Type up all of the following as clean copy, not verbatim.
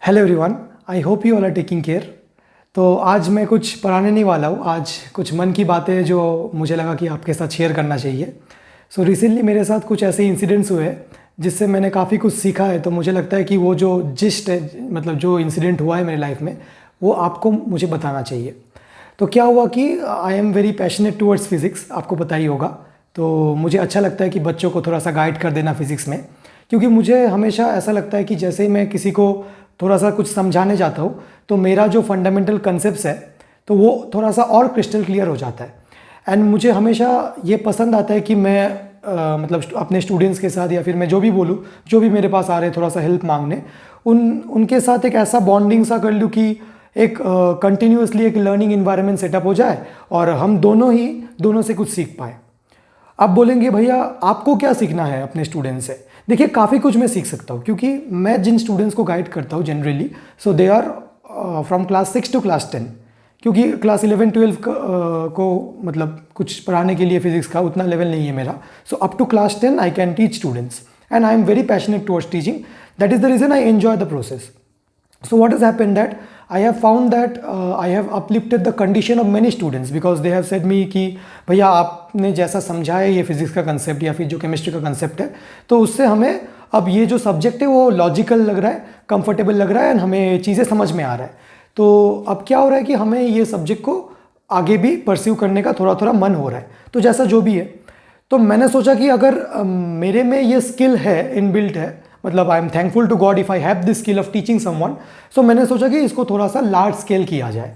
Hello everyone, I hope you all are taking care. तो आज मैं कुछ पढ़ाने नहीं वाला हूँ। आज कुछ मन की बातें जो मुझे लगा कि आपके साथ शेयर करना चाहिए। सो रिसेंटली मेरे साथ कुछ ऐसे इंसिडेंट्स हुए जिससे मैंने काफ़ी कुछ सीखा है। तो मुझे लगता है कि वो जो जिस्ट है, मतलब जो इंसिडेंट हुआ है मेरी लाइफ में, वो आपको मुझे बताना चाहिए। तो क्या हुआ कि आई am very passionate towards physics, आपको पता ही होगा। तो मुझे अच्छा लगता है कि बच्चों को थोड़ा सा गाइड कर देना फिज़िक्स में, क्योंकि मुझे हमेशा ऐसा लगता है कि जैसे ही मैं किसी को थोड़ा सा कुछ समझाने जाता हूँ तो मेरा जो फंडामेंटल कंसेप्ट्स है तो वो थोड़ा सा और क्रिस्टल क्लियर हो जाता है। एंड मुझे हमेशा ये पसंद आता है कि मैं मतलब अपने स्टूडेंट्स के साथ या फिर मैं जो भी बोलूँ, जो भी मेरे पास आ रहे थोड़ा सा हेल्प मांगने, उनके साथ एक ऐसा बॉन्डिंग सा कर लूँ कि एक कंटिन्यूसली एक लर्निंग इन्वायरमेंट सेटअप हो जाए और हम दोनों से कुछ सीख पाए। आप बोलेंगे भैया आपको क्या सीखना है अपने स्टूडेंट से? देखिए, काफ़ी कुछ मैं सीख सकता हूँ, क्योंकि मैं जिन स्टूडेंट्स को गाइड करता हूँ generally, so they are from class 6 to class 10, क्योंकि क्लास 11-12 को मतलब कुछ पढ़ाने के लिए फिजिक्स का उतना लेवल नहीं है मेरा। So up to class 10 I can teach students and I am very passionate towards teaching. That is the reason I enjoy the process. So what has happened that I have found that I have uplifted the condition of many students because they have said me कि भैया आपने जैसा समझाया ये physics का concept या फिर जो केमिस्ट्री का कंसेप्ट है, तो उससे हमें अब ये जो सब्जेक्ट है वो लॉजिकल लग रहा है, कंफर्टेबल लग रहा है एंड हमें चीज़ें समझ में आ रहा है। तो अब क्या हो रहा है कि हमें ये सब्जेक्ट को आगे भी परस्यू करने का थोड़ा थोड़ा मन हो रहा है। तो जैसा जो भी है, तो मैंने सोचा कि अगर मेरे में ये स्किल है, इनबिल्ट है, मतलब I am thankful to God if I have this skill of teaching someone, so मैंने सोचा कि इसको थोड़ा सा लार्ज स्केल किया जाए।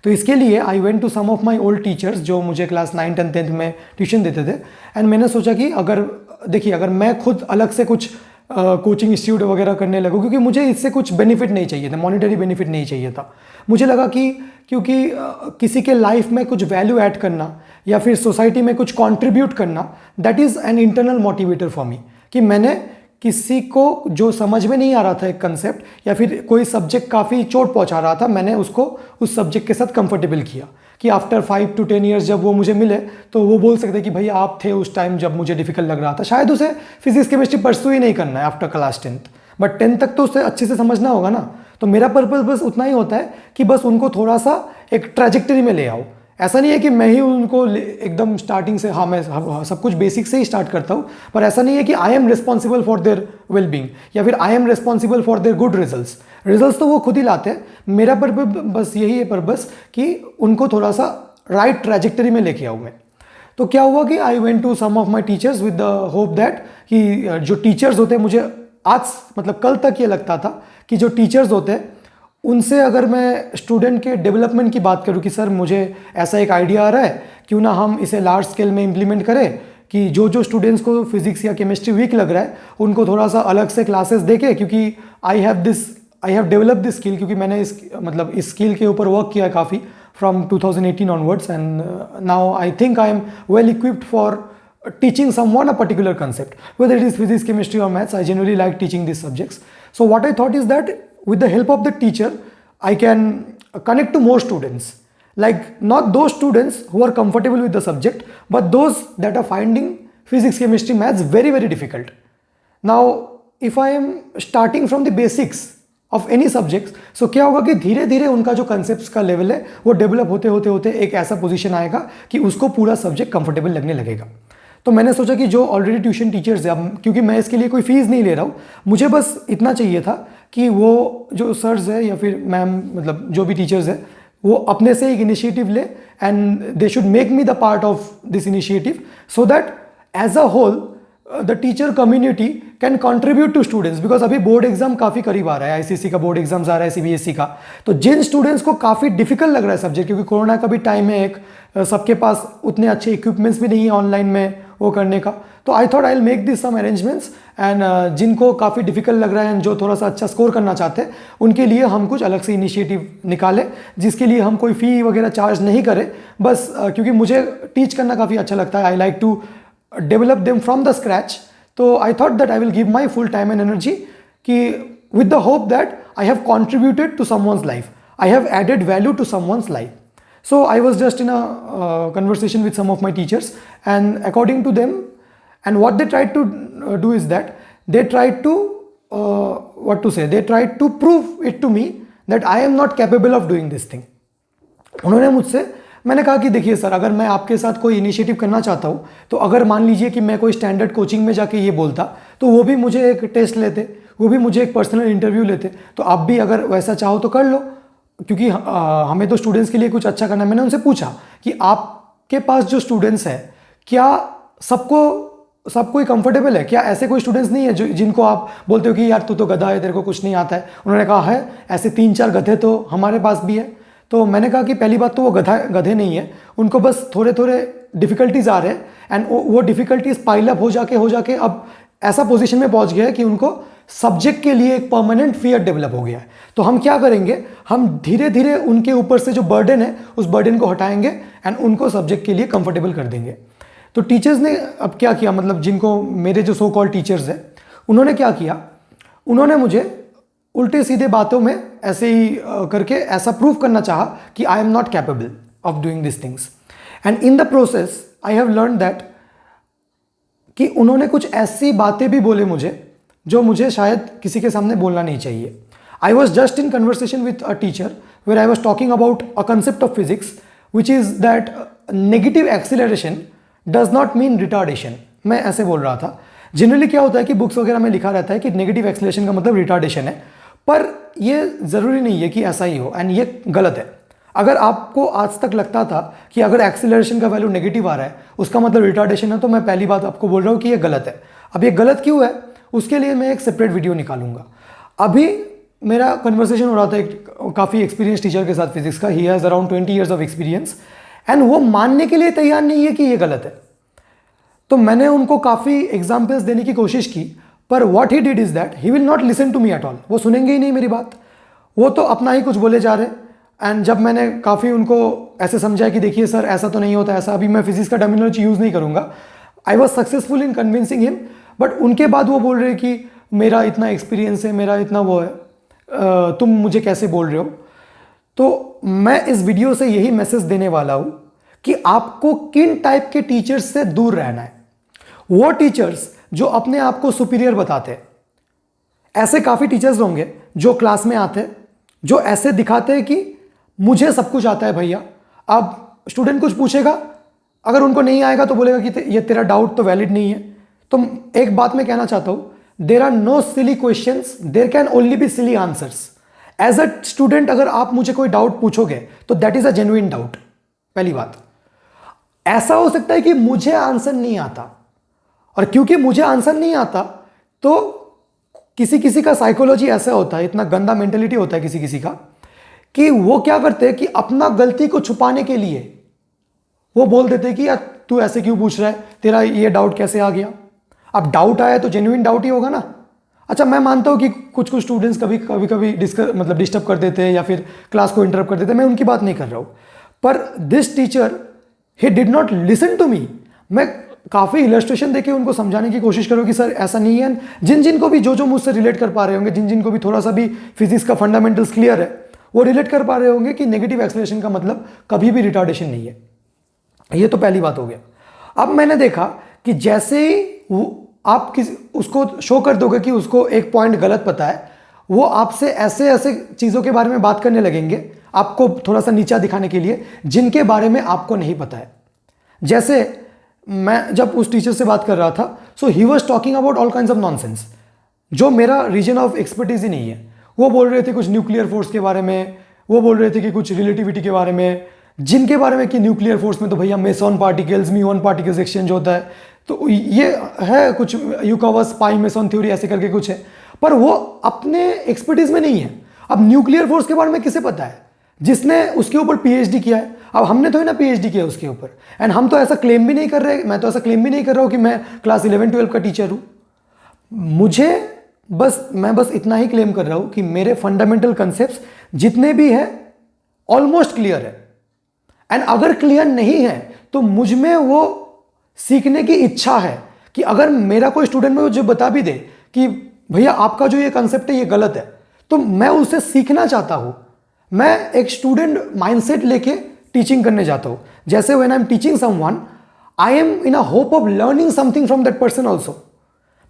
तो इसके लिए I went to some of my old teachers जो मुझे क्लास 9, 10, 10 में ट्यूशन देते थे। एंड मैंने सोचा कि अगर मैं खुद अलग से कुछ कोचिंग इंस्टीट्यूट वगैरह करने लगूँ, क्योंकि मुझे इससे कुछ बेनिफिट नहीं चाहिए था, मॉनिटरी बेनिफिट नहीं चाहिए था। मुझे लगा कि क्योंकि किसी के लाइफ में कुछ वैल्यू ऐड करना या फिर सोसाइटी में कुछ कॉन्ट्रीब्यूट करना, that is an internal motivator for me. कि मैंने किसी को जो समझ में नहीं आ रहा था एक कंसेप्ट या फिर कोई सब्जेक्ट काफ़ी चोट पहुंचा रहा था, मैंने उसको उस सब्जेक्ट के साथ कंफर्टेबल किया कि आफ्टर 5 to 10 ईयर्स जब वो मुझे मिले तो वो बोल सकते कि भैया आप थे उस टाइम जब मुझे डिफिकल्ट लग रहा था। शायद उसे फिजिक्स केमिस्ट्री परस्यू ही नहीं करना है after class 10th, but 10th तक तो उसे अच्छे से समझना होगा ना। तो मेरा पर्पस बस उतना ही होता है कि बस उनको थोड़ा सा एक ट्रैजेक्टरी में ले आओ। ऐसा नहीं है कि मैं ही उनको एकदम स्टार्टिंग से, हाँ मैं सब कुछ बेसिक से ही स्टार्ट करता हूँ, पर ऐसा नहीं है कि I am responsible for their wellbeing या फिर I am responsible for their good results तो वो खुद ही लाते हैं। मेरा पर्पस बस यही है पर्पस कि उनको थोड़ा सा राइट ट्रैजेक्टरी में लेके आऊँ मैं। तो क्या हुआ कि I went to some of my teachers with the hope that कि जो टीचर्स होते हैं, मुझे आज मतलब कल तक ये लगता था कि जो टीचर्स होते हैं उनसे अगर मैं स्टूडेंट के डेवलपमेंट की बात करूं कि सर मुझे ऐसा एक आइडिया आ रहा है, क्यों ना हम इसे लार्ज स्केल में इम्प्लीमेंट करें कि जो स्टूडेंट्स को फिजिक्स या केमिस्ट्री वीक लग रहा है उनको थोड़ा सा अलग से क्लासेस देके, क्योंकि I have developed this skill, क्योंकि मैंने इस स्किल के ऊपर वर्क किया है काफ़ी from 2018 onwards and now I think I am well equipped for teaching someone a particular concept, whether it is physics, chemistry or maths. I generally like teaching these subjects. So what I thought is that with the help of the teacher, I can connect to more students. Like not those students who are comfortable with the subject, but those that are finding physics, chemistry, maths very, very difficult. Now, if I am starting from the basics of any subjects, so क्या होगा कि धीरे धीरे उनका जो concepts का level है वो develop होते होते एक ऐसा position आएगा कि उसको पूरा subject comfortable लगने लगेगा। तो मैंने सोचा कि जो ऑलरेडी ट्यूशन टीचर्स है, अब क्योंकि मैं इसके लिए कोई फीस नहीं ले रहा हूँ, मुझे बस इतना चाहिए था कि वो जो सर्स है या फिर मैम, मतलब जो भी टीचर्स है, वो अपने से एक इनिशिएटिव ले and they should make me the part of this initiative so that as a whole the teacher community can contribute to students. Because अभी बोर्ड एग्जाम काफ़ी करीब आ रहा है, आईसीएसई का बोर्ड एग्जाम्स आ रहा है, सीबीएसई का। तो जिन स्टूडेंट्स को काफ़ी डिफिकल्ट लग रहा है सब्जेक्ट, क्योंकि कोरोना का भी टाइम है, एक सबके पास उतने अच्छे इक्विपमेंट्स भी नहीं है ऑनलाइन में वो करने का, तो I thought I will make this some arrangements and जिनको काफ़ी डिफिकल्ट लग रहा है एंड जो थोड़ा सा अच्छा स्कोर करना चाहते हैं उनके लिए हम कुछ अलग से इनिशिएटिव निकालें, जिसके लिए हम कोई फ़ी वगैरह चार्ज नहीं करें। बस क्योंकि मुझे टीच करना काफ़ी अच्छा लगता है, I like to develop them from the scratch. तो I thought that I will give my full time and energy कि with the hope that I have contributed to someone's life, I have added value to someone's life. So I was just in a conversation with some of my teachers, and according to them, and what they tried to do is that they tried to they tried to prove it to me that I am not capable of doing this thing. उन्होंने मुझसे, मैंने कहा कि देखिए sir, अगर मैं आपके साथ कोई इनिशिएटिव करना चाहता हूँ तो अगर मान लीजिए कि मैं कोई स्टैंडर्ड कोचिंग में जाके ये बोलता तो वो भी मुझे एक टेस्ट लेते, वो भी मुझे एक पर्सनल इंटरव्यू लेते, तो आप भी अगर वैसा चाहो तो कर लो, क्योंकि हमें तो स्टूडेंट्स के लिए कुछ अच्छा करना है। मैंने उनसे पूछा कि आपके पास जो स्टूडेंट्स हैं क्या सब कोई कंफर्टेबल है, क्या ऐसे कोई स्टूडेंट्स नहीं है जो जिनको आप बोलते हो कि यार तू तो गधा है, तेरे को कुछ नहीं आता है। उन्होंने कहा है ऐसे 3-4 गधे तो हमारे पास भी है। तो मैंने कहा कि पहली बात तो वो गधे नहीं है, उनको बस थोड़े थोड़े डिफिकल्टीज आ रहे हैं, एंड वो डिफिकल्टीज पाइल अप हो जाके अब ऐसा पोजीशन में पहुंच गया है कि उनको सब्जेक्ट के लिए एक परमानेंट फियर डेवलप हो गया है। तो हम क्या करेंगे, हम धीरे धीरे उनके ऊपर से जो बर्डन है उस बर्डन को हटाएंगे एंड उनको सब्जेक्ट के लिए कंफर्टेबल कर देंगे। तो टीचर्स ने अब क्या किया, मतलब जिनको मेरे जो सो कॉल्ड टीचर्स हैं उन्होंने क्या किया, उन्होंने मुझे उल्टे सीधे बातों में ऐसे ही करके ऐसा प्रूव करना चाहा कि आई am not capable of doing this things. And in the process I have learn that कि उन्होंने कुछ ऐसी बातें भी बोले मुझे जो मुझे शायद किसी के सामने बोलना नहीं चाहिए। I was just in conversation with a teacher where I was talking about a concept of physics which is that negative acceleration does not mean retardation. मैं ऐसे बोल रहा था, जनरली क्या होता है कि बुक्स वगैरह में लिखा रहता है कि नेगेटिव एक्सीलरेशन का मतलब रिटार्डेशन है, पर ये ज़रूरी नहीं है कि ऐसा ही हो, एंड ये गलत है। अगर आपको आज तक लगता था कि अगर एक्सीलरेशन का वैल्यू नेगेटिव आ रहा है उसका मतलब रिटार्डेशन है, तो मैं पहली बात आपको बोल रहा हूँ कि ये गलत है। अब ये गलत क्यों है उसके लिए मैं एक सेपरेट वीडियो निकालूंगा। अभी मेरा कन्वर्सेशन हो रहा था एक काफ़ी एक्सपीरियंस टीचर के साथ फिजिक्स का, he has around 20 years of experience, and वो मानने के लिए तैयार नहीं है कि ये गलत है। तो मैंने उनको काफ़ी एग्जाम्पल्स देने की कोशिश की, पर what he did is that he will not listen to me at all. वो सुनेंगे ही नहीं मेरी बात, वो तो अपना ही कुछ बोले जा रहे। एंड जब मैंने काफ़ी उनको ऐसे समझाया कि देखिए सर ऐसा तो नहीं होता, ऐसा, अभी मैं फिजिक्स का टर्मिनोलॉजी यूज़ नहीं करूँगा, I was successful in convincing him, but उनके बाद वो बोल रहे कि मेरा इतना एक्सपीरियंस है, मेरा इतना वो है, तुम मुझे कैसे बोल रहे हो। तो मैं इस वीडियो से यही मैसेज देने वाला हूँ कि आपको किन टाइप के टीचर्स से दूर रहना है। वो टीचर्स जो अपने आप को सुपीरियर बताते हैं, ऐसे काफ़ी टीचर्स होंगे जो क्लास में आते हैं, जो ऐसे दिखाते हैं कि मुझे सब कुछ आता है भैया। अब स्टूडेंट कुछ पूछेगा, अगर उनको नहीं आएगा तो बोलेगा कि ये तेरा डाउट तो वैलिड नहीं है। तो एक बात मैं कहना चाहता हूँ, there are no silly questions, there can only be silly answers. As a student अगर आप मुझे कोई डाउट पूछोगे तो that is a genuine doubt. पहली बात, ऐसा हो सकता है कि मुझे आंसर नहीं आता, और क्योंकि मुझे आंसर नहीं आता तो किसी किसी का साइकोलॉजी ऐसा होता है, इतना गंदा मेंटेलिटी होता है किसी किसी का, कि वो क्या करते हैं कि अपना गलती को छुपाने के लिए वो बोल देते हैं कि यार तू ऐसे क्यों पूछ रहा है, तेरा ये डाउट कैसे आ गया। अब डाउट आया तो जेन्युइन डाउट ही होगा ना। अच्छा, मैं मानता हूं कि कुछ कुछ स्टूडेंट्स कभी डिस्टर्ब कर देते हैं या फिर क्लास को इंटरप्ट कर देते हैं, मैं उनकी बात नहीं कर रहा हूं, पर this teacher he did not listen to me. मैं काफ़ी इलस्ट्रेशन देके उनको समझाने की कोशिश करो कि सर ऐसा नहीं है। जिन जिन को भी जो मुझसे रिलेट कर पा रहे होंगे, जिन जिन को भी थोड़ा सा भी फिजिक्स का फंडामेंटल्स क्लियर है, वो रिलेट कर पा रहे होंगे कि नेगेटिव एक्सेलरेशन का मतलब कभी भी रिटार्डेशन नहीं है। ये तो पहली बात हो गया। अब मैंने देखा कि जैसे ही आप उसको शो कर दोगे कि उसको एक पॉइंट गलत पता है, वो आपसे ऐसे ऐसे चीज़ों के बारे में बात करने लगेंगे आपको थोड़ा सा नीचा दिखाने के लिए, जिनके बारे में आपको नहीं पता है। जैसे मैं जब उस टीचर से बात कर रहा था, so he was talking about all kinds of nonsense, जो मेरा रीजन ऑफ एक्सपर्टीज ही नहीं है। वो बोल रहे थे कुछ न्यूक्लियर फोर्स के बारे में, वो बोल रहे थे कि कुछ रिलेटिविटी के बारे में, जिनके बारे में कि न्यूक्लियर फोर्स में तो भैया meson particles, muon particles exchange होता है, तो ये है कुछ यूकावस पाई मेसॉन थ्योरी ऐसे करके कुछ है, पर वो अपने एक्सपर्टीज में नहीं है। अब न्यूक्लियर फोर्स के बारे में किसे पता है? जिसने उसके ऊपर पीएचडी किया है। अब हमने तो ना पीएचडी किया उसके ऊपर, एंड हम तो ऐसा क्लेम भी नहीं कर रहे, मैं तो ऐसा क्लेम भी नहीं कर रहा हूँ कि मैं क्लास 11-12 का टीचर हूँ। मैं बस इतना ही क्लेम कर रहा हूँ कि मेरे फंडामेंटल कंसेप्ट जितने भी हैं ऑलमोस्ट क्लियर है, एंड अगर क्लियर नहीं है तो मुझ में वो सीखने की इच्छा है कि अगर मेरा कोई स्टूडेंट मुझे बता भी दे कि भैया आपका जो ये कंसेप्ट है ये गलत है, तो मैं उसे सीखना चाहता हूं। मैं एक स्टूडेंट माइंडसेट लेके टीचिंग करने जाता हूं। जैसे when I am teaching someone, I am in a hope of learning something from that person also,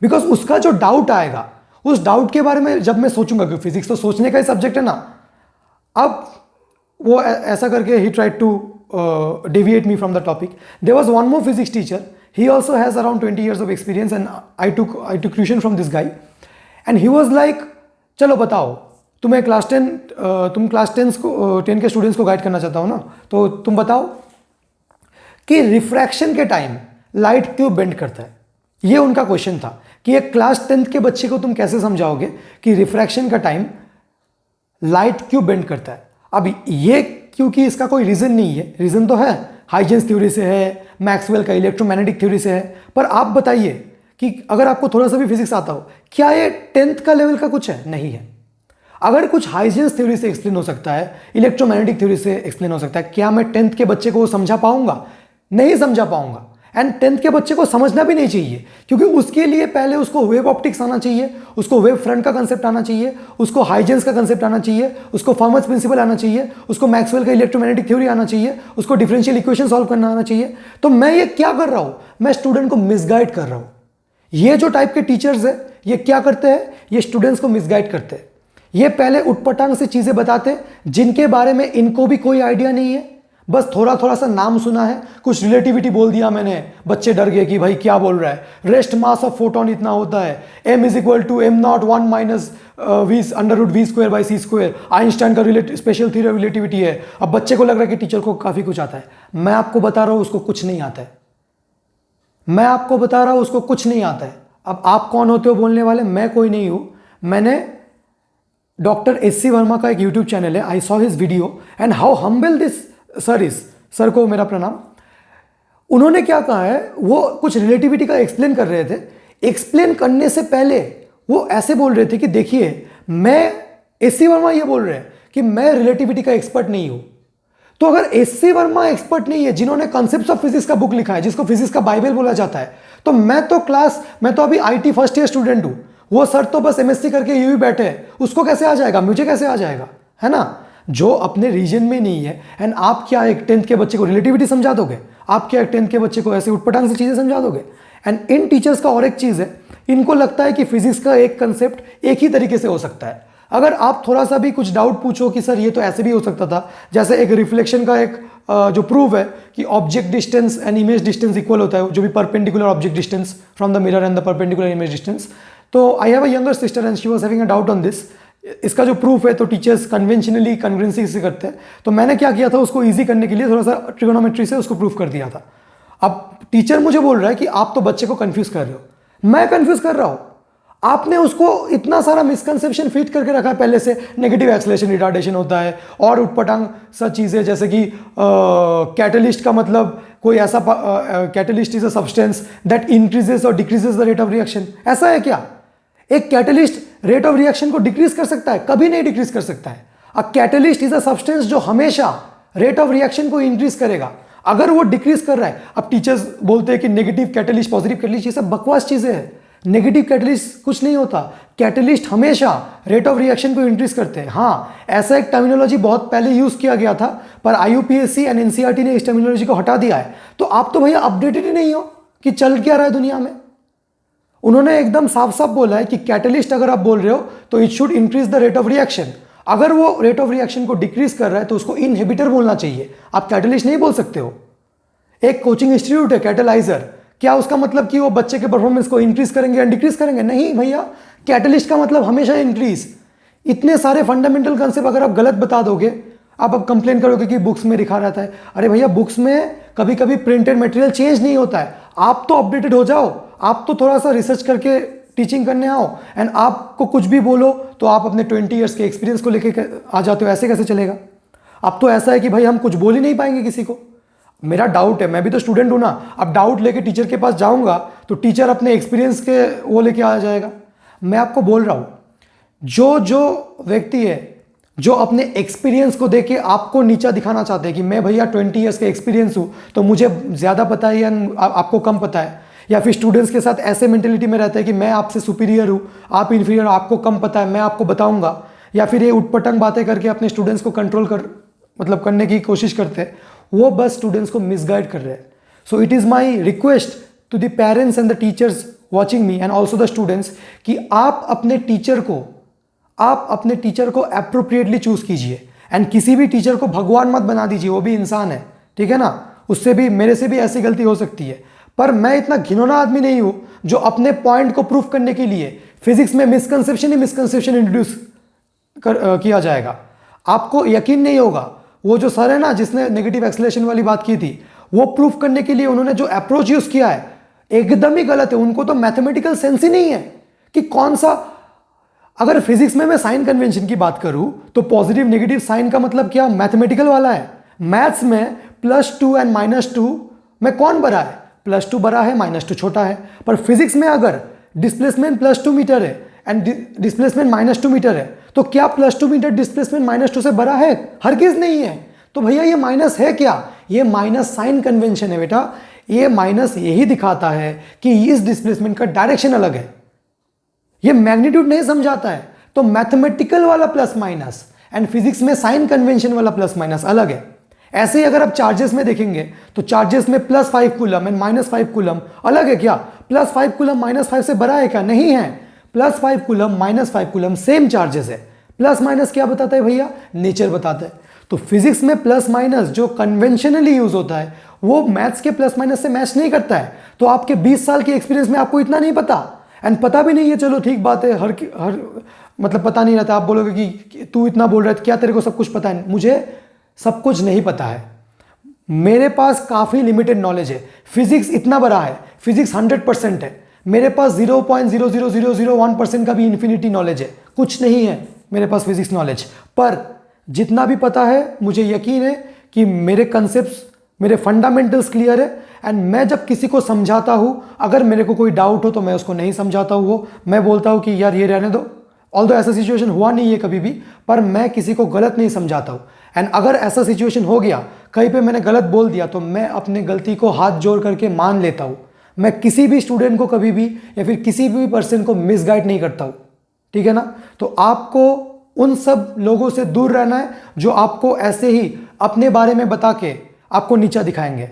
because उसका जो डाउट आएगा उस डाउट के बारे में जब मैं सोचूंगा, कि फिजिक्स तो सोचने का ही सब्जेक्ट है ना, अब वो ऐसा करके he tried to deviate me from the topic. There was one more physics teacher. He also has around 20 years of experience, and I took tuition from this guy. And he was like, चलो बताओ, तुम्हें तुम class 10 के students को guide करना चाहता हो ना, तो तुम बताओ कि रिफ्रैक्शन के टाइम लाइट क्यों बेंड करता है। ये उनका क्वेश्चन था कि एक क्लास 10 के बच्चे को तुम कैसे समझाओगे कि रिफ्रैक्शन का टाइम लाइट क्यों बेंड करता है। अब ये, क्योंकि इसका कोई रीज़न नहीं है, रीज़न तो है हाइजेंस थ्योरी से है, मैक्सवेल का इलेक्ट्रोमैग्नेटिक थ्योरी से है, पर आप बताइए कि अगर आपको थोड़ा सा भी फिजिक्स आता हो, क्या ये 10th का लेवल का कुछ है? नहीं है। अगर कुछ हाइजेंस थ्योरी से एक्सप्लेन हो सकता है, इलेक्ट्रोमैग्नेटिक थ्योरी से एक्सप्लेन हो सकता है, क्या मैं 10th के बच्चे को समझा पाऊंगा? नहीं समझा पाऊंगा। एंड 10th के बच्चे को समझना भी नहीं चाहिए, क्योंकि उसके लिए पहले उसको वेव ऑप्टिक्स आना चाहिए, उसको वेव फ्रंट का कंसेप्ट आना चाहिए, उसको हाइजेंस का कंसेप्ट आना चाहिए, उसको फर्मस प्रिंसिपल आना चाहिए, उसको मैक्सवेल का इलेक्ट्रोमैग्नेटिक थ्योरी आना चाहिए, उसको डिफरेंशियल इक्वेशन सॉल्व करना आना चाहिए। तो मैं ये क्या कर रहा हूं? मैं स्टूडेंट को मिसगाइड कर रहा हूं। ये जो टाइप के टीचर्स है, ये क्या करते हैं? ये स्टूडेंट्स को मिसगाइड करते हैं। ये पहले उटपटांग से चीजें बताते जिनके बारे में इनको भी कोई आइडिया नहीं है, बस थोड़ा थोड़ा सा नाम सुना है, कुछ रिलेटिविटी बोल दिया मैंने, बच्चे डर गए कि भाई क्या बोल रहा है, रेस्ट मास ऑफ फोटोन इतना होता है, m is equal to m0 1 minus v/v²/c², Einstein का स्पेशल थ्योरी ऑफ रिलेटिविटी है। अब बच्चे को लग रहा है कि टीचर को काफी कुछ आता है। मैं आपको बता रहा हूं उसको कुछ नहीं आता है। मैं आपको बता रहा हूं उसको कुछ नहीं आता है। अब आप कौन होते हो बोलने वाले? मैं कोई नहीं हूं। मैंने डॉक्टर एस.सी. वर्मा का एक यूट्यूब चैनल है, I saw his video and how humble this sir is. Sir को मेरा प्रणाम। उन्होंने क्या कहा है, वो कुछ रिलेटिविटी का एक्सप्लेन कर रहे थे। एक्सप्लेन करने से पहले वो ऐसे बोल रहे थे कि देखिए, मैं एस.सी. वर्मा ये बोल रहे हैं कि मैं रिलेटिविटी का एक्सपर्ट नहीं हूं। तो अगर एस.सी. वर्मा एक्सपर्ट नहीं है, जिन्होंने कॉन्सेप्ट्स ऑफ फिजिक्स का बुक लिखा है, जिसको फिजिक्स का बाइबल बोला जाता है, तो मैं तो अभी आईटी फर्स्ट ईयर स्टूडेंट हूं। वो सर तो बस एमएससी करके यूं ही बैठे हैं, उसको कैसे आ जाएगा, मुझे कैसे आ जाएगा, है ना? जो अपने रीजन में नहीं है। एंड आप क्या एक 10th के बच्चे को रिलेटिविटी समझा दोगे? आप क्या एक 10th के बच्चे को ऐसे उटपटांग से चीजें समझा दोगे? एंड इन टीचर्स का और एक चीज है, इनको लगता है कि फिजिक्स का एक कंसेप्ट एक ही तरीके से हो सकता है। अगर आप थोड़ा सा भी कुछ डाउट पूछो कि सर ये तो ऐसे भी हो सकता था, जैसे एक रिफ्लेक्शन का एक जो प्रूफ है कि object distance and image distance equal होता है, जो भी perpendicular object distance from the mirror and the perpendicular image distance. तो I have a younger sister and she was having a doubt on this. इसका जो proof है तो teachers conventionally convincing से करते हैं। तो मैंने क्या किया था, उसको इजी करने के लिए थोड़ा सा ट्रिगोनोमेट्री से उसको प्रूफ कर दिया था। अब टीचर मुझे बोल रहा है कि आप तो बच्चे को कंफ्यूज कर रहे हो। मैं कंफ्यूज कर रहा हूं? आपने उसको इतना सारा मिसकंसेप्शन फीड करके रखा है पहले से, नेगेटिव एक्सेलरेशन रिटार्डेशन होता है और उटपटांग सब चीज़ें, जैसे कि कैटलिस्ट का मतलब कोई ऐसा catalyst is a substance that increases और decreases the rate of reaction. ऐसा है क्या? एक कैटलिस्ट रेट ऑफ रिएक्शन को डिक्रीज कर सकता है? कभी नहीं डिक्रीज कर सकता है। A catalyst is a substance जो हमेशा रेट ऑफ रिएक्शन को इंक्रीज करेगा। अगर वो डिक्रीज कर रहा है, अब टीचर्स बोलते हैं कि नेगेटिव कैटलिस्ट, पॉजिटिव कैटलिस्ट, ये सब बकवास चीजें हैं। नेगेटिव कैटलिस्ट कुछ नहीं होता। कैटलिस्ट हमेशा रेट ऑफ रिएक्शन को इंक्रीज करते हैं। हाँ, ऐसा एक टर्मिनोलॉजी बहुत पहले यूज किया गया था, पर आईयूपीएससी एंड एनसीईआरटी ने इस टर्मिनोलॉजी को हटा दिया है। तो आप तो भैया अपडेटेड ही नहीं हो कि चल क्या रहा है दुनिया में। उन्होंने एकदम साफ साफ बोला है कि कैटलिस्ट अगर आप बोल रहे हो तो it should increase the rate of reaction. अगर वो रेट ऑफ रिएक्शन को डिक्रीज कर रहा है तो उसको इनहिबिटर बोलना चाहिए, आप कैटलिस्ट नहीं बोल सकते हो। एक कोचिंग इंस्टीट्यूट है कैटलाइजर, क्या उसका मतलब कि वो बच्चे के परफॉर्मेंस को इंक्रीज करेंगे या डिक्रीज करेंगे? नहीं भैया, कैटलिस्ट का मतलब हमेशा इंक्रीज। इतने सारे फंडामेंटल कंसेप्ट अगर आप गलत बता दोगे, आप अब कंप्लेन करोगे कि बुक्स में लिखा रहता है। अरे भैया, बुक्स में कभी कभी प्रिंटेड मटेरियल चेंज नहीं होता है। आप तो अपडेटेड हो जाओ, आप तो थोड़ा सा रिसर्च करके टीचिंग करने आओ। एंड आपको कुछ भी बोलो तो आप अपने 20 ईयर्स के एक्सपीरियंस को लेके आ जाते हो। ऐसे कैसे चलेगा? अब तो ऐसा है कि भाई हम कुछ बोल ही नहीं पाएंगे किसी को। मेरा डाउट है, मैं भी तो स्टूडेंट हूं ना। अब डाउट लेके टीचर के पास जाऊंगा तो टीचर अपने एक्सपीरियंस के वो लेके आ जाएगा। मैं आपको बोल रहा हूं, जो व्यक्ति है जो अपने एक्सपीरियंस को देके आपको नीचा दिखाना चाहते हैं कि मैं भैया 20 ईयर्स का एक्सपीरियंस हूं तो मुझे ज़्यादा पता है या आपको कम पता है, या फिर स्टूडेंट्स के साथ ऐसे मेंटेलिटी में रहता है कि मैं आपसे सुपीरियर हूं, आप इन्फीरियर, आपको कम पता है, मैं आपको बताऊंगा, या फिर ये उटपटंग बातें करके अपने स्टूडेंट्स को कंट्रोल करने की कोशिश करते हैं। वो बस स्टूडेंट्स को मिसगाइड कर रहे हैं। So it is my request to the parents and the teachers watching me and also the students कि आप अपने टीचर को अप्रोप्रिएटली चूज कीजिए एंड किसी भी टीचर को भगवान मत बना दीजिए, वो भी इंसान है, ठीक है ना, उससे भी मेरे से भी ऐसी गलती हो सकती है। पर मैं इतना घिनौना आदमी नहीं हूं जो अपने पॉइंट को प्रूफ करने के लिए फिजिक्स में मिसकंसेप्शन इंट्रोड्यूस किया जाएगा। आपको यकीन नहीं होगा, वो जो सर है ना जिसने नेगेटिव एक्सेलरेशन वाली बात की थी, वो प्रूफ करने के लिए उन्होंने जो अप्रोच यूज किया है एकदम ही गलत है। उनको तो मैथमेटिकल सेंस ही नहीं है कि कौन सा, अगर फिजिक्स में मैं साइन कन्वेंशन की बात करूं तो पॉजिटिव नेगेटिव साइन का मतलब क्या मैथमेटिकल वाला है। मैथ्स में +2 एंड -2 में कौन बड़ा है, +2 बड़ा है, -2 छोटा है। पर फिजिक्स में अगर डिस्प्लेसमेंट +2 मीटर है एंड डिस्प्लेसमेंट -2 मीटर है तो क्या +2 मीटर डिस्प्लेसमेंट -2 से बड़ा है? हरगिज नहीं है। तो भैया ये माइनस है क्या? ये माइनस साइन कन्वेंशन है बेटा। ये माइनस यही दिखाता है कि इस डिस्प्लेसमेंट का डायरेक्शन अलग है, ये मैग्नीट्यूड नहीं समझाता है। तो मैथमेटिकल वाला प्लस माइनस एंड फिजिक्स में साइन कन्वेंशन वाला प्लस माइनस अलग है। ऐसे ही अगर आप चार्जेस में देखेंगे तो चार्जेस में +5 कूलम एंड -5 कूलम अलग है क्या? +5 कूलम -5 से बड़ा है क्या? नहीं है। +5 कूलम -5 कूलम सेम चार्जेस है। प्लस माइनस क्या बताता है भैया? नेचर बताता है। तो फिजिक्स में प्लस माइनस जो कन्वेंशनली यूज होता है वो मैथ्स के प्लस माइनस से मैच नहीं करता है। तो आपके 20 साल के एक्सपीरियंस में आपको इतना नहीं पता एंड पता भी नहीं है, चलो ठीक बात है, हर मतलब पता नहीं रहता। आप बोलोगे कि तू इतना बोल रहा है, क्या तेरे को सब कुछ पता है? मुझे सब कुछ नहीं पता है, मेरे पास काफ़ी लिमिटेड नॉलेज है। फिजिक्स इतना बड़ा है, फिजिक्स 100% है, मेरे पास 0.00001% का भी इन्फिनिटी नॉलेज है, कुछ नहीं है मेरे पास फिजिक्स नॉलेज। पर जितना भी पता है मुझे यकीन है कि मेरे कंसेप्ट्स, मेरे फंडामेंटल्स क्लियर है एंड मैं जब किसी को समझाता हूँ, अगर मेरे को कोई डाउट हो तो मैं उसको नहीं समझाता हूँ, वो मैं बोलता हूँ कि यार ये रहने दो। ऑल्दो ऐसा सिचुएशन हुआ नहीं है कभी भी, पर मैं किसी को गलत नहीं समझाता हूँ। एंड अगर ऐसा सिचुएशन हो गया, कहीं पे मैंने गलत बोल दिया, तो मैं अपने गलती को हाथ जोड़ करके मान लेता हूँ। मैं किसी भी स्टूडेंट को कभी भी या फिर किसी भी पर्सन को मिसगाइड नहीं करता हूँ, ठीक है ना। तो आपको उन सब लोगों से दूर रहना है जो आपको ऐसे ही अपने बारे में बता के आपको नीचा दिखाएंगे।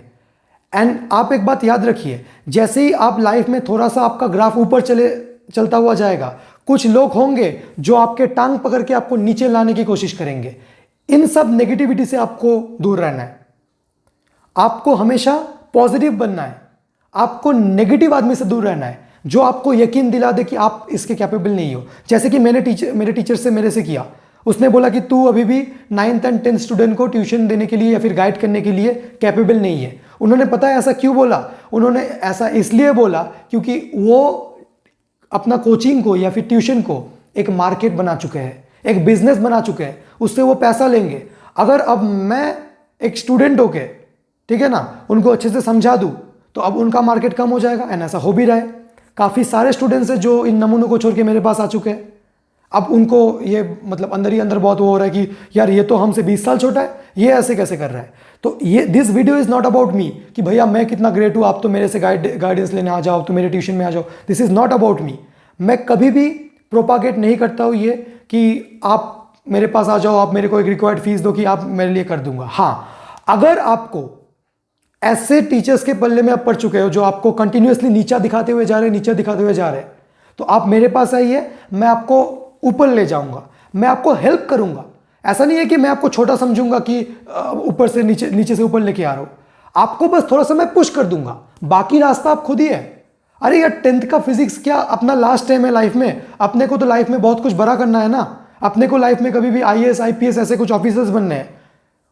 एंड आप एक बात याद रखिए, जैसे ही आप लाइफ में थोड़ा सा आपका ग्राफ ऊपर चलता हुआ जाएगा, कुछ लोग होंगे जो आपके टांग पकड़ के आपको नीचे लाने की कोशिश करेंगे। इन सब नेगेटिविटी से आपको दूर रहना है। आपको हमेशा पॉजिटिव बनना है, आपको नेगेटिव आदमी से दूर रहना है जो आपको यकीन दिला दे कि आप इसके कैपेबल नहीं हो। जैसे कि मेरे टीचर से मेरे से किया, उसने बोला कि तू अभी भी 9th एंड 10th स्टूडेंट को ट्यूशन देने के लिए या फिर गाइड करने के लिए कैपेबल नहीं है। उन्होंने पता है ऐसा क्यों बोला? उन्होंने ऐसा इसलिए बोला क्योंकि वो अपना कोचिंग को या फिर ट्यूशन को एक मार्केट बना चुके हैं, एक बिजनेस बना चुके हैं, उससे वो पैसा लेंगे। अगर अब मैं एक स्टूडेंट होके, ठीक है ना, उनको अच्छे से समझा दूँ तो अब उनका मार्केट कम हो जाएगा एंड ऐसा हो भी रहा है। काफ़ी सारे स्टूडेंट्स हैं जो इन नमूनों को छोड़ के मेरे पास आ चुके हैं। अब उनको ये मतलब अंदर ही अंदर बहुत वो हो रहा है कि यार ये तो हमसे 20 साल छोटा है, ये ऐसे कैसे कर रहा है। तो ये this video is not about me कि भैया मैं कितना ग्रेट हूँ, आप तो मेरे से गाइडेंस लेने आ जाओ, तो मेरे ट्यूशन में आ जाओ। This is not about me. मैं कभी भी प्रोपागेट नहीं करता हूँ ये कि आप मेरे पास आ जाओ, आप मेरे को एक रिक्वायर्ड फीस दो कि आप मेरे लिए कर दूंगा। हाँ, अगर आपको ऐसे टीचर्स के पल्ले में आप पढ़ चुके हो जो आपको कंटिन्यूअसली नीचा दिखाते हुए जा रहे हैं, तो आप मेरे पास आइए, मैं आपको ऊपर ले जाऊंगा, मैं आपको हेल्प करूंगा। ऐसा नहीं है कि मैं आपको छोटा समझूंगा कि ऊपर से नीचे से ऊपर लेके आ रहा हूं। आपको बस थोड़ा सा मैं पुश कर दूंगा, बाकी रास्ता आप खुद ही है। अरे यार 10th का फिजिक्स क्या अपना लास्ट टाइम है लाइफ में? अपने को तो लाइफ में बहुत कुछ बड़ा करना है ना। अपने को लाइफ में कभी भी IAS IPS ऐसे कुछ ऑफिसर्स बनने हैं,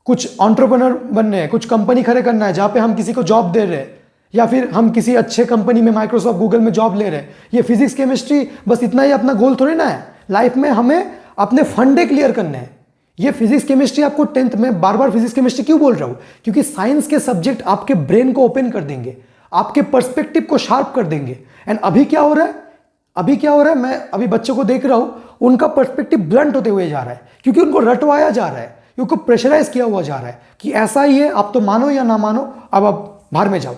कुछ एंटरप्रेन्योर बनने हैं, कुछ कंपनी खड़े करना है जहाँ पे हम किसी को जॉब दे रहे हैं, या फिर हम किसी अच्छे कंपनी में माइक्रोसॉफ्ट गूगल में जॉब ले रहे हैं। ये फिजिक्स केमिस्ट्री बस इतना ही अपना गोल थोड़ी ना है। लाइफ में हमें अपने फंडे क्लियर करने हैं। ये फिजिक्स केमिस्ट्री आपको 10th में बार बार फिजिक्स केमिस्ट्री क्यों बोल रहा हूँ? क्योंकि साइंस के सब्जेक्ट आपके ब्रेन को ओपन कर देंगे, आपके पर्सपेक्टिव को शार्प कर देंगे। एंड अभी क्या हो रहा है, मैं अभी बच्चों को देख रहा हूँ, उनका पर्सपेक्टिव ब्लंट होते हुए जा रहा है क्योंकि उनको रटवाया जा रहा है, क्योंकि प्रेशराइज किया हुआ जा रहा है कि ऐसा ही है, आप तो मानो या ना मानो, अब आप बाहर में जाओ।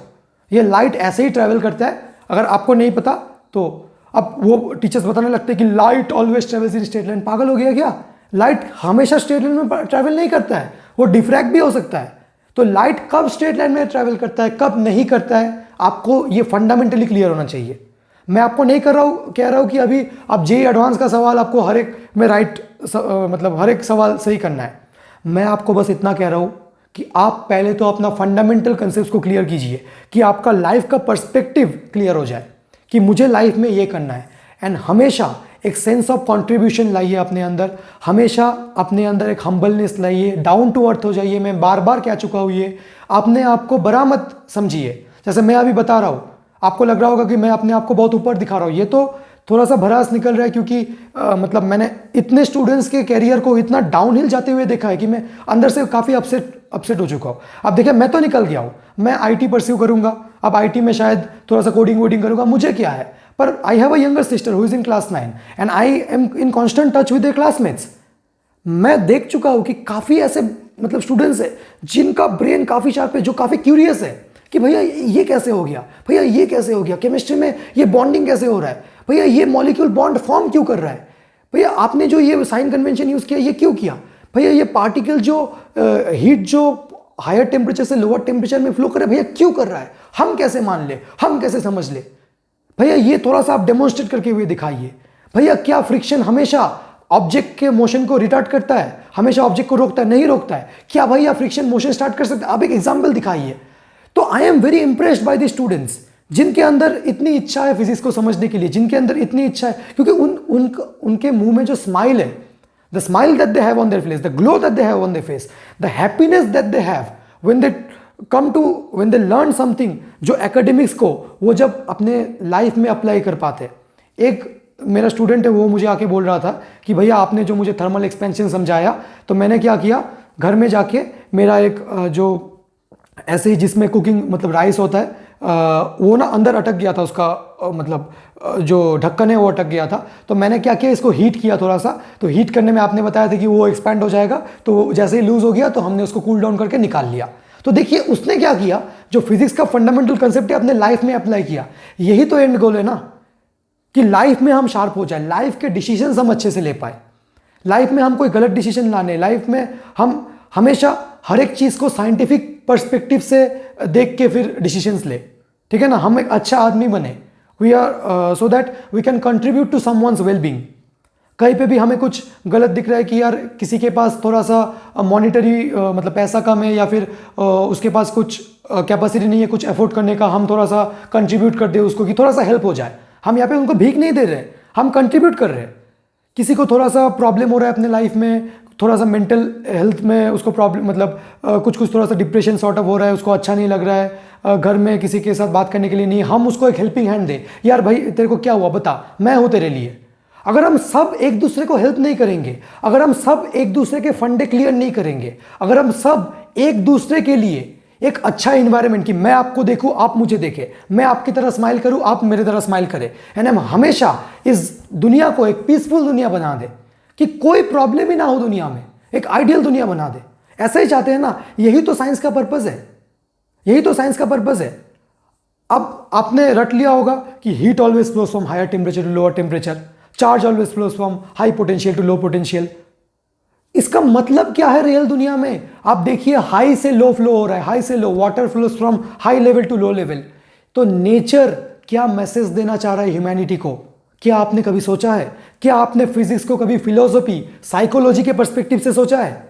ये लाइट ऐसे ही ट्रैवल करता है। अगर आपको नहीं पता तो अब वो टीचर्स बताने लगते हैं कि light always travels in straight line. पागल हो गया क्या? लाइट हमेशा स्ट्रेट लाइन में ट्रैवल नहीं करता है, वो डिफ्रैक्ट भी हो सकता है। तो लाइट कब स्ट्रेट लाइन में ट्रैवल करता है, कब नहीं करता है, आपको ये फंडामेंटली क्लियर होना चाहिए। मैं आपको नहीं कह रहा हूँ कि अभी आप जेईई एडवांस का सवाल आपको हर एक में मतलब हर एक सवाल सही करना है। मैं आपको बस इतना कह रहा हूँ कि आप पहले तो अपना फंडामेंटल कंसेप्ट को क्लियर कीजिए, कि आपका लाइफ का पर्सपेक्टिव क्लियर हो जाए कि मुझे लाइफ में ये करना है। एंड हमेशा एक सेंस ऑफ कंट्रीब्यूशन लाइए अपने अंदर, हमेशा अपने अंदर एक हम्बलनेस लाइए, डाउन टू अर्थ हो जाइए। मैं बार बार कह चुका हूँ ये, अपने आप को बड़ा मत समझिए। जैसे मैं अभी बता रहा हूँ, आपको लग रहा होगा कि मैं अपने आप को बहुत ऊपर दिखा रहा हूँ, ये तो थोड़ा सा भड़ास निकल रहा है, क्योंकि मतलब मैंने इतने स्टूडेंट्स के कैरियर को इतना डाउनहिल जाते हुए देखा है कि मैं अंदर से काफ़ी अपसेट हो चुका हूँ। अब देखिए, मैं तो निकल गया हूँ, मैं आईटी परस्यू करूँगा, अब आईटी में शायद थोड़ा सा कोडिंग वोडिंग करूँगा, मुझे क्या है। पर आई have a younger sister who is in class 9 and I M in constant touch with their classmates. मैं देख चुका हूँ कि काफ़ी ऐसे मतलब स्टूडेंट्स हैं जिनका ब्रेन काफ़ी शार्प है, जो काफ़ी क्यूरियस है कि भैया ये कैसे हो गया, भैया ये कैसे हो गया, केमिस्ट्री में ये बॉन्डिंग कैसे हो रहा है, भैया ये मॉलिक्यूल बॉन्ड फॉर्म क्यों कर रहा है, भैया आपने जो ये साइन कन्वेंशन यूज़ किया ये क्यों किया, भैया ये पार्टिकल जो हीट जो हायर टेम्परेचर से लोअर टेम्परेचर में फ्लो कर रहा है, भैया क्यों कर रहा है, हम कैसे मान ले, हम कैसे समझ ले, भैया ये थोड़ा सा आप डेमोन्स्ट्रेट करके हुए दिखाइए। भैया क्या फ्रिक्शन हमेशा ऑब्जेक्ट के मोशन को रिटार्ड करता है, हमेशा ऑब्जेक्ट को रोकता है, नहीं रोकता है, क्या भैया फ्रिक्शन मोशन स्टार्ट कर सकता है, आप एक एग्जाम्पल दिखाइए। तो आई am very impressed by the students जिनके अंदर इतनी इच्छा है फिजिक्स को समझने के लिए, जिनके अंदर इतनी इच्छा है, क्योंकि उनके मुंह में जो स्माइल है, the smile that they have on their face, the glow that they have on their face, the happiness that they have when they learn something, जो एकेडमिक्स को वो जब अपने लाइफ में अप्लाई कर पाते। एक मेरा स्टूडेंट है, वो मुझे आके बोल रहा था कि भैया आपने जो मुझे थर्मल एक्सपेंशन समझाया, तो मैंने क्या किया, घर में जाके मेरा एक जो ऐसे ही जिसमें कुकिंग मतलब राइस होता है, वो ना अंदर अटक गया था, उसका मतलब जो ढक्कन है वो अटक गया था। तो मैंने क्या किया, इसको हीट किया थोड़ा सा, तो हीट करने में आपने बताया था कि वो एक्सपैंड हो जाएगा, तो जैसे ही लूज हो गया तो हमने उसको कूल डाउन करके निकाल लिया। तो देखिए उसने क्या किया, जो फिजिक्स का फंडामेंटल कंसेप्ट है अपने लाइफ में अप्लाई किया। यही तो एंड गोल है ना, कि लाइफ में हम शार्प हो जाए, लाइफ के डिसीजन हम अच्छे से ले पाए, लाइफ में हम कोई गलत डिसीजन लाने, लाइफ में हम हमेशा हर एक चीज़ को साइंटिफिक पर्सपेक्टिव से देख के फिर डिसीजंस ले, ठीक है ना। हम एक अच्छा आदमी बने, we are so that we can contribute to someone's wellbeing. कहीं पे भी हमें कुछ गलत दिख रहा है कि यार किसी के पास थोड़ा सा मॉनिटरी मतलब पैसा कम है, या फिर उसके पास कुछ कैपेसिटी नहीं है कुछ एफोर्ड करने का, हम थोड़ा सा कंट्रीब्यूट कर दे उसको कि थोड़ा सा हेल्प हो जाए। हम यहाँ पे उनको भीख नहीं दे रहे, हम कंट्रीब्यूट कर रहे हैं। किसी को थोड़ा सा प्रॉब्लम हो रहा है अपने लाइफ में, थोड़ा सा मेंटल हेल्थ में उसको प्रॉब्लम मतलब कुछ थोड़ा सा डिप्रेशन सॉर्ट ऑफ हो रहा है, उसको अच्छा नहीं लग रहा है, घर में किसी के साथ बात करने के लिए नहीं, हम उसको एक हेल्पिंग हैंड दे, यार भाई तेरे को क्या हुआ बता, मैं हूँ तेरे लिए। अगर हम सब एक दूसरे को हेल्प नहीं करेंगे, अगर हम सब एक दूसरे के फंडे क्लियर नहीं करेंगे, अगर हम सब एक दूसरे के लिए एक अच्छा इन्वायरमेंट, कि मैं आपको देखूं आप मुझे देखें, मैं आपकी तरह स्माइल करूं आप मेरे तरह स्माइल करें, एंड हम हमेशा इस दुनिया को एक पीसफुल दुनिया बना दे, कि कोई प्रॉब्लम ही ना हो दुनिया में, एक आइडियल दुनिया बना दे। ऐसा ही चाहते हैं ना, यही तो साइंस का पर्पस है, यही तो साइंस का पर्पस है। अब आपने रट लिया होगा कि heat always flows from higher temperature to lower temperature, charge always flows from high potential to low potential. इसका मतलब क्या है रियल दुनिया में? आप देखिए हाई से लो फ्लो हो रहा है, हाई से low, water flows from high level to low level. तो नेचर क्या मैसेज देना चाह रहा है ह्यूमैनिटी को? क्या आपने कभी सोचा है? क्या आपने फिजिक्स को कभी फिलोसफी साइकोलॉजी के पर्सपेक्टिव से सोचा है?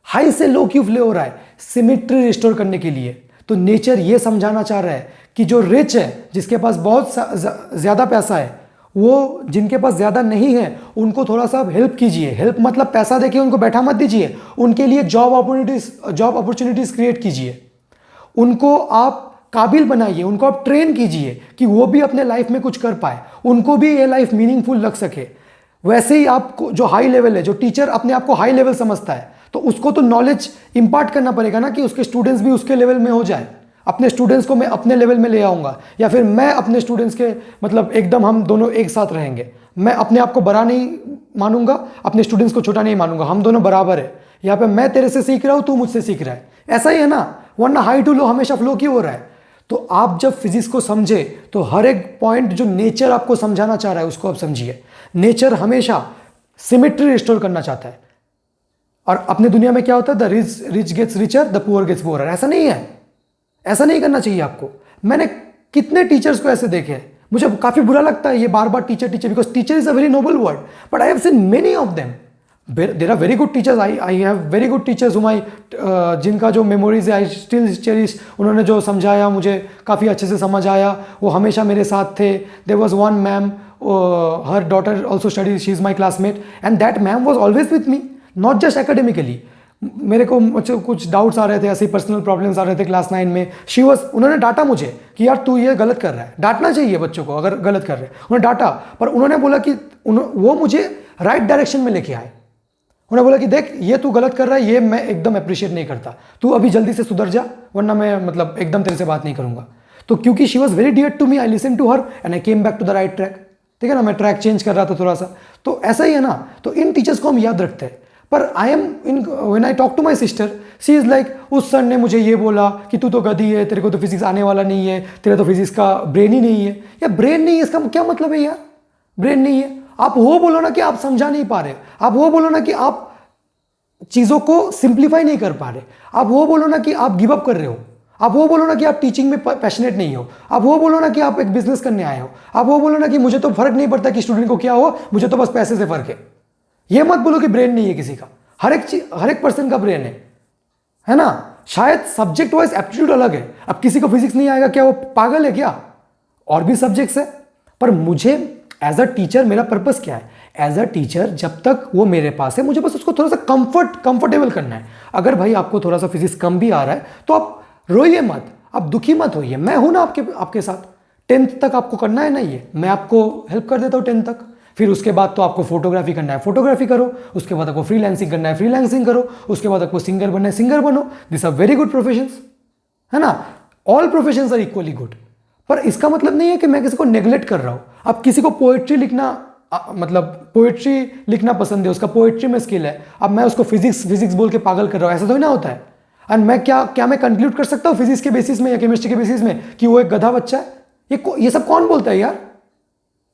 हाई से लो क्यों फ्लो हो रहा है? सिमेट्री रिस्टोर करने के लिए। तो नेचर ये समझाना चाह रहा है कि जो रिच है, जिसके पास बहुत ज्यादा पैसा है, वो जिनके पास ज्यादा नहीं है उनको थोड़ा सा हेल्प कीजिए। हेल्प मतलब पैसा देके उनको बैठा मत दीजिए, उनके लिए जॉब अपॉर्चुनिटीज क्रिएट कीजिए, उनको आप काबिल बनाइए, उनको आप ट्रेन कीजिए कि वो भी अपने लाइफ में कुछ कर पाए, उनको भी ये लाइफ मीनिंगफुल लग सके। वैसे ही आपको जो हाई लेवल है, जो टीचर अपने आप को हाई लेवल समझता है, तो उसको तो नॉलेज इंपार्ट करना पड़ेगा ना, कि उसके स्टूडेंट्स भी उसके लेवल में हो जाए। अपने स्टूडेंट्स को मैं अपने लेवल में ले आऊँगा, या फिर मैं अपने स्टूडेंट्स के मतलब एकदम हम दोनों एक साथ रहेंगे। मैं अपने आप को बड़ा नहीं मानूंगा, अपने स्टूडेंट्स को छोटा नहीं मानूंगा, हम दोनों बराबर है। यहाँ पे मैं तेरे से सीख रहा हूँ, तू मुझसे सीख रहा है, ऐसा ही है ना। वरना हाई टू लो हमेशा फ्लो क्यों हो रहा है? तो आप जब फिजिक्स को समझे तो हर एक पॉइंट जो नेचर आपको समझाना चाह रहा है उसको आप समझिए। नेचर हमेशा सिमेट्री रिस्टोर करना चाहता है। और अपने दुनिया में क्या होता है, the rich gets richer, the poor gets poorer. ऐसा नहीं है, ऐसा नहीं करना चाहिए आपको। मैंने कितने टीचर्स को ऐसे देखे हैं, मुझे काफ़ी बुरा लगता है ये बार बार teacher teacher, because teacher is a very noble word, but I have seen many of them. There are very good teachers, I have very good teachers जिनका जो मेमोरीज है आई स्टिल चेरिश. उन्होंने जो समझाया मुझे काफ़ी अच्छे से समझ आया, वो हमेशा मेरे साथ थे. There was one ma'am, her daughter also study, she is my classmate, and that ma'am was always with me, not just academically. मेरे को कुछ डाउट्स आ रहे थे, ऐसे पर्सनल प्रॉब्लम्स आ रहे थे क्लास 9 में, उन्होंने डांटा मुझे कि यार तू ये गलत कर रहा है. डांटना चाहिए बच्चों को अगर गलत कर रहे हैं. उन्होंने डांटा, पर उन्होंने बोला कि वो मुझे राइट डायरेक्शन में लेके आए. उन्होंने बोला कि देख ये तू गलत कर रहा है, ये मैं एकदम अप्रिशिएट नहीं करता, तू अभी जल्दी से सुधर जा, वरना मैं मतलब एकदम तेरे से बात नहीं करूंगा. तो क्योंकि she was very dear to me, I listen to her and I came back to the right track. ठीक है ना, मैं ट्रैक चेंज कर रहा था थोड़ा सा. तो ऐसा ही है ना, तो इन टीचर्स को हम याद रखते हैं. पर I am when I talk to my sister, she is like उस सर ने मुझे ये बोला कि तू तो गधी है, तेरे को तो फिजिक्स आने वाला नहीं है, तेरा तो फिजिक्स का ब्रेन ही नहीं है. या ब्रेन नहीं है इसका क्या मतलब है यार? ब्रेन नहीं है, आप वो बोलो ना कि आप समझा नहीं पा रहे, आप वो बोलो ना कि आप चीज़ों को सिंप्लीफाई नहीं कर पा रहे, आप वो बोलो ना कि आप गिव अप कर रहे हो, आप वो बोलो ना कि आप टीचिंग में पैशनेट नहीं हो, आप वो बोलो ना कि आप एक बिजनेस करने आए हो, आप वो बोलो ना कि मुझे तो फर्क नहीं पड़ता कि स्टूडेंट को क्या हो, मुझे तो बस पैसे से फर्क है. ये मत बोलो कि ब्रेन नहीं है किसी का. हर एक पर्सन का ब्रेन है ना. शायद सब्जेक्ट वाइज एप्टीट्यूड अलग है. अब किसी को फिजिक्स नहीं आएगा, क्या वो पागल है क्या? और भी सब्जेक्ट्स है. पर मुझे एज अ टीचर मेरा पर्पस क्या है? एज अ टीचर जब तक वो मेरे पास है, मुझे बस उसको थोड़ा सा कंफर्टेबल करना है. अगर भाई आपको थोड़ा सा फिजिक्स कम भी आ रहा है तो आप रोइए मत, आप दुखी मत होइए, मैं हूं ना आपके साथ. 10th तक आपको करना है ना, ये मैं आपको हेल्प कर देता हूँ 10th तक. फिर उसके बाद तो आपको फोटोग्राफी करना है, फोटोग्राफी करो. उसके बाद आपको फ्रीलांसिंग करना है, फ्रीलांसिंग करो. उसके बाद आपको सिंगर बनना है, सिंगर बनो. This are very good professions, है ना. All professions are equally good. पर इसका मतलब नहीं है कि मैं किसी को नेग्लेक्ट कर रहा हूं. अब किसी को पोएट्री लिखना मतलब पोएट्री लिखना पसंद है, उसका पोएट्री में स्किल है, अब मैं उसको फिजिक्स बोल के पागल कर रहा हूं, ऐसा तो ही ना होता है. एंड मैं क्या मैं कंक्लूड कर सकता हूं फिजिक्स के बेसिस में या केमिस्ट्री के बेसिस में कि वो एक गधा बच्चा है? ये सब कौन बोलता है यार?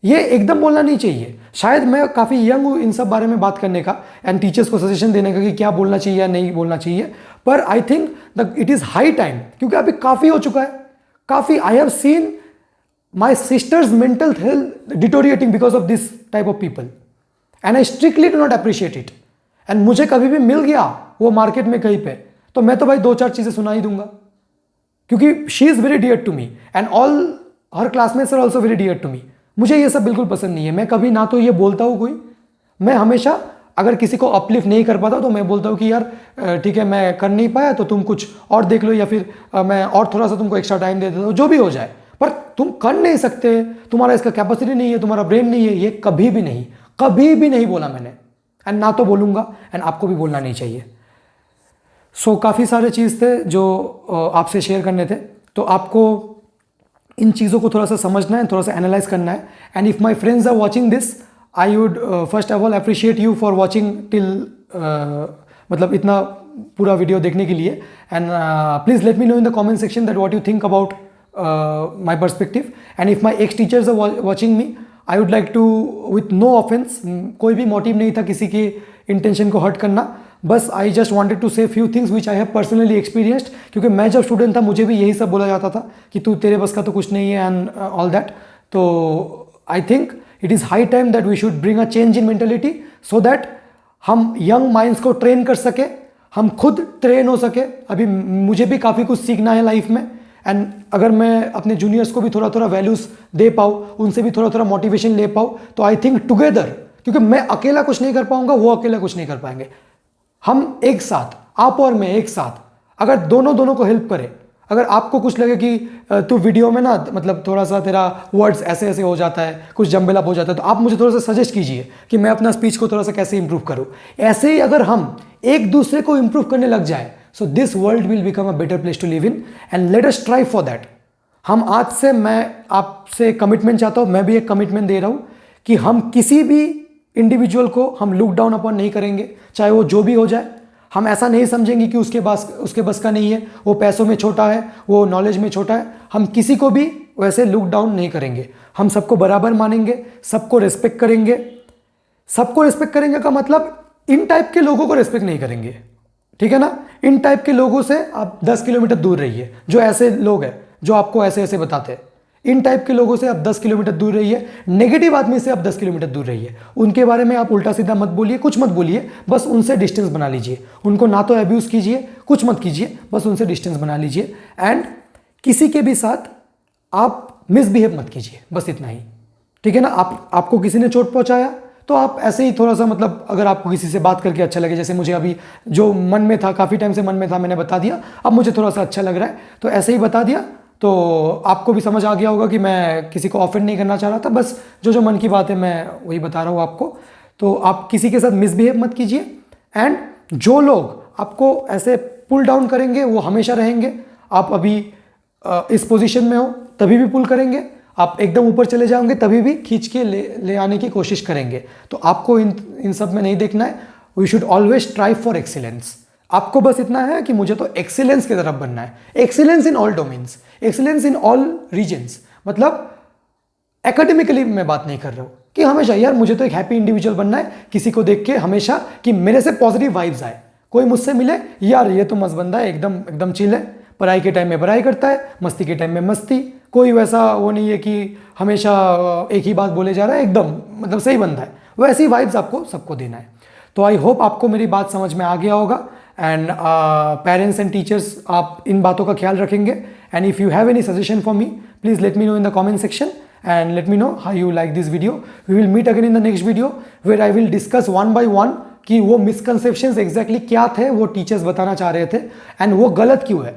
ये एकदम बोलना नहीं चाहिए. शायद मैं काफ़ी यंग हूँ इन सब बारे में बात करने का एंड टीचर्स को सजेशन देने का कि क्या बोलना चाहिए या नहीं बोलना चाहिए. पर आई think it is high time, क्योंकि अभी काफ़ी हो चुका है. काफ़ी आई have seen my sisters mental health deteriorating because of this type of people and I strictly do not appreciate it. And मुझे कभी भी मिल गया वो मार्केट में कहीं पे, तो मैं तो भाई 2-4 चीज़ें सुना ही दूंगा, क्योंकि she is very dear to me and all her classmates are also very dear to me. मुझे ये सब बिल्कुल पसंद नहीं है. मैं कभी ना तो ये बोलता हूँ कोई, मैं हमेशा अगर किसी को अपलिफ्ट नहीं कर पाता तो मैं बोलता हूँ कि यार ठीक है मैं कर नहीं पाया तो तुम कुछ और देख लो, या फिर मैं और थोड़ा सा तुमको एक्स्ट्रा टाइम दे देता हूँ, जो भी हो जाए. पर तुम कर नहीं सकते, तुम्हारा इसका कैपेसिटी नहीं है, तुम्हारा ब्रेन नहीं है, ये कभी भी नहीं बोला मैंने, एंड ना तो बोलूँगा, एंड आपको भी बोलना नहीं चाहिए. सो काफ़ी सारे चीज़ थे जो आपसे शेयर करने थे. तो आपको इन चीज़ों को थोड़ा सा समझना है, थोड़ा सा एनालाइज करना है. And if my friends are watching this, I would first of all appreciate you for watching till मतलब इतना पूरा वीडियो देखने के लिए. And please let me know in the comment section that what you think about my perspective. And if my ex teachers are watching me, I would like to with no offence, कोई भी motive नहीं था किसी की intention को hurt करना, बस I just wanted to से few things which I have personally experienced. क्योंकि मैं जब स्टूडेंट था मुझे भी यही सब बोला जाता था कि तू तेरे बस का तो कुछ नहीं है एंड ऑल दैट. तो I think it is high time that we should bring a change in mentality, so that हम यंग माइंड्स को ट्रेन कर सके, हम खुद ट्रेन हो सके. अभी मुझे भी काफ़ी कुछ सीखना है लाइफ में, एंड अगर मैं अपने जूनियर्स को भी थोड़ा थोड़ा वैल्यूज़ दे पाऊँ, उनसे भी थोड़ा थोड़ा मोटिवेशन ले पाऊँ, तो आई थिंक टुगेदर, क्योंकि मैं अकेला कुछ नहीं कर पाऊंगा, वो अकेला कुछ नहीं कर पाएंगे. हम एक साथ, आप और मैं एक साथ, अगर दोनों को हेल्प करें. अगर आपको कुछ लगे कि तू वीडियो में ना मतलब थोड़ा सा तेरा वर्ड्स ऐसे ऐसे हो जाता है, कुछ जंबेल अप हो जाता है, तो आप मुझे थोड़ा सा सजेस्ट कीजिए कि मैं अपना स्पीच को थोड़ा सा कैसे इंप्रूव करूं. ऐसे ही अगर हम एक दूसरे को इंप्रूव करने लग जाए, so this world will become a better place to live in, and let us try for that. हम आज से, मैं आपसे कमिटमेंट चाहता हूँ, मैं भी एक कमिटमेंट दे रहा हूँ कि हम किसी भी इंडिविजुअल को हम लुक डाउन अपॉन नहीं करेंगे, चाहे वो जो भी हो जाए. हम ऐसा नहीं समझेंगे कि उसके बस का नहीं है, वो पैसों में छोटा है, वो नॉलेज में छोटा है. हम किसी को भी वैसे लुक डाउन नहीं करेंगे. हम सबको बराबर मानेंगे, सबको रिस्पेक्ट करेंगे. सबको रिस्पेक्ट करेंगे का मतलब इन टाइप के लोगों को रिस्पेक्ट नहीं करेंगे, ठीक है ना. इन टाइप के लोगों से आप 10 किलोमीटर दूर रहिए, जो ऐसे लोग हैं जो आपको ऐसे ऐसे बताते हैं. इन टाइप के लोगों से आप 10 किलोमीटर दूर रहिए, नेगेटिव आदमी से आप 10 किलोमीटर दूर रहिए। उनके बारे में आप उल्टा सीधा मत बोलिए, कुछ मत बोलिए, बस उनसे डिस्टेंस बना लीजिए। उनको ना तो अब्यूज़ कीजिए, कुछ मत कीजिए, बस उनसे डिस्टेंस बना लीजिए। एंड किसी के भी साथ आप मिसबिहेव मत कीजिए, बस इतना ही, ठीक है ना। आपको किसी ने चोट पहुंचाया तो आप ऐसे ही थोड़ा सा, मतलब अगर आपको किसी से बात करके अच्छा लगे, जैसे मुझे अभी जो मन में था, काफ़ी टाइम से मन में था, मैंने बता दिया, अब मुझे थोड़ा सा अच्छा लग रहा है तो ऐसे ही बता दिया, तो आपको भी समझ आ गया होगा कि मैं किसी को ऑफेंड नहीं करना चाह रहा था, बस जो मन की बात है मैं वही बता रहा हूँ आपको। तो आप किसी के साथ मिसबिहेव मत कीजिए। एंड जो लोग आपको ऐसे पुल डाउन करेंगे वो हमेशा रहेंगे। आप अभी इस पोजीशन में हो तभी भी पुल करेंगे, आप एकदम ऊपर चले जाओगे तभी भी खींच के ले आने की कोशिश करेंगे। तो आपको इन सब में नहीं देखना है। We should always strive for excellence. आपको बस इतना है कि मुझे तो एक्सीलेंस की तरफ बनना है, excellence in all domains, excellence in all regions. मतलब एकेडमिकली मैं बात नहीं कर रहा हूँ कि हमेशा यार मुझे तो एक हैप्पी इंडिविजुअल बनना है, किसी को देख के हमेशा कि मेरे से पॉजिटिव वाइब्स आए। कोई मुझसे मिले, यार ये तो मस्त बंदा है, एकदम एकदम चिल है, पढ़ाई के टाइम में पढ़ाई करता है, मस्ती के टाइम में मस्ती, कोई वैसा वो नहीं है कि हमेशा एक ही बात बोले जा रहा है, एकदम मतलब सही बंदा है। वैसी वाइब्स आपको सबको देना है। तो आई होप आपको मेरी बात समझ में आ गया होगा। एंड पेरेंट्स एंड टीचर्स, आप इन बातों का ख्याल रखेंगे। And if you have any suggestion for me, please let me know in the comment section and let me know how you like this video. We will meet again in the next video where I will discuss one by one कि वो misconceptions exactly क्या थे, वो teachers बताना चाह रहे थे, and वो गलत क्यों है,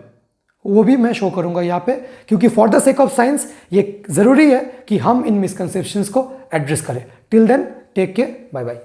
वो भी मैं शो करूंगा यहाँ पे, क्योंकि for the sake of science ये ज़रूरी है कि हम इन मिसकंसेप्शंस को एड्रेस करें। Till then take care, bye bye.